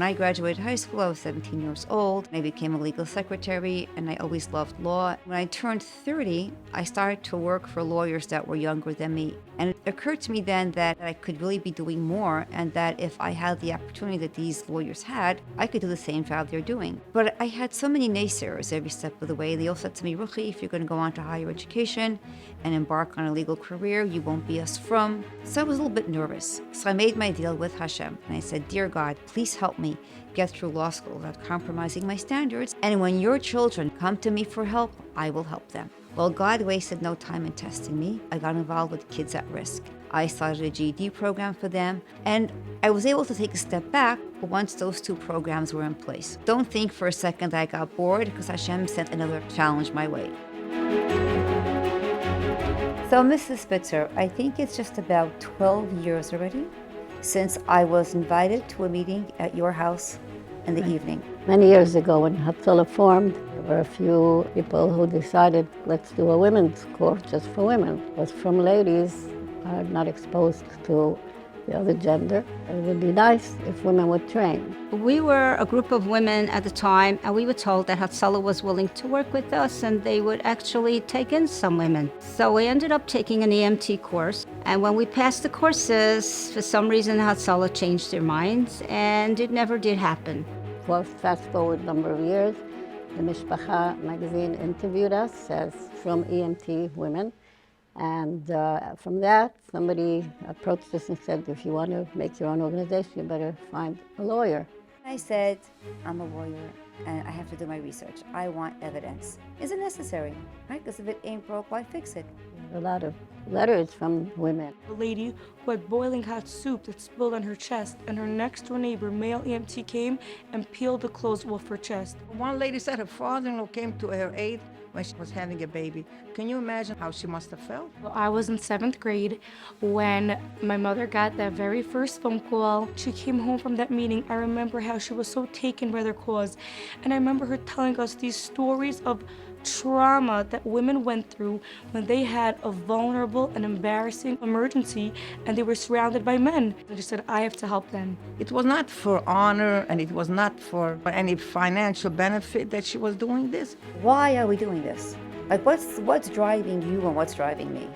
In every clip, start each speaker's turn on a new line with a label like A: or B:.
A: I graduated high school, I was 17 years old. I became a legal secretary, and I always loved law. When I turned 30, I started to work for lawyers that were younger than me. And it occurred to me then that I could really be doing more, and that if I had the opportunity that these lawyers had, I could do the same job they're doing. But I had so many naysayers every step of the way. They all said to me, Ruchi, if you're going to go on to higher education and embark on a legal career, you won't be as frum. So I was a little bit nervous. So I made my deal with Hashem, and I said, Dear God, please help me get through law school without compromising my standards. And when your children come to me for help, I will help them. Well, God wasted no time in testing me. I got involved with Kids at Risk. I started a GED program for them, and I was able to take a step back once those two programs were in place. Don't think for a second that I got bored, because Hashem sent another challenge my way. So, Mrs. Spitzer, I think it's just about 12 years already since I was invited to a meeting at your house in the evening.
B: Many years ago when Hatzalah formed, there were a few people who decided, let's do a women's course just for women. It was from ladies not exposed to the other gender. It would be nice if women would train.
C: We were a group of women at the time, and we were told that Hatzalah was willing to work with us, and they would actually take in some women. So we ended up taking an EMT course, and when we passed the courses, for some reason Hatzalah changed their minds, and it never did happen.
B: Well, fast forward a number of years, the Mishpacha magazine interviewed us as from EMT women. And from that, somebody approached us and said, if you want to make your own organization, you better find a lawyer.
A: I said, I'm a lawyer, and I have to do my research. I want evidence. Is it necessary? Right? Because if it ain't broke, why fix it?
B: A lot of letters from women.
D: A lady who had boiling hot soup that spilled on her chest, and her next door neighbor, male EMT, came and peeled the clothes off her chest.
E: One lady said her father-in-law came to her aid when she was having a baby. Can you imagine how she must have felt?
D: Well, I was in 7th grade when my mother got that very first phone call. She came home from that meeting. I remember how she was so taken by their cause. And I remember her telling us these stories of trauma that women went through when they had a vulnerable and embarrassing emergency and they were surrounded by men. And she said, I have to help them.
E: It was not for honor, and it was not for any financial benefit that she was doing this.
A: Why are we doing this? Like, what's driving you and what's driving me?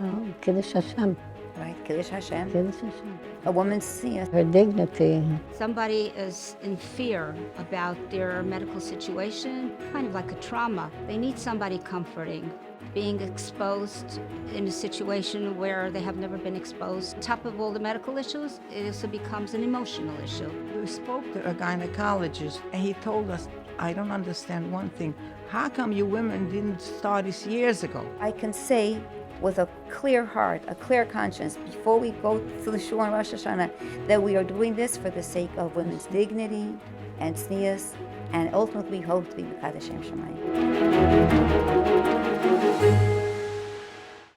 B: Oh, Kiddush Hashem.
A: Right? Kiddush Hashem.
B: Kiddush Hashem.
A: A woman's seen
B: Her dignity.
C: Somebody is in fear about their medical situation, kind of like a trauma. They need somebody comforting. Being exposed in a situation where they have never been exposed. On top of all the medical issues, it also becomes an emotional issue.
E: We spoke to a gynecologist, and he told us, I don't understand one thing. How come you women didn't start this years ago?
A: I can say with a clear heart, a clear conscience, before we go to the shul on Rosh Hashanah, that we are doing this for the sake of women's dignity and tznius, and ultimately hope to be B'chad Hashem Shamayim.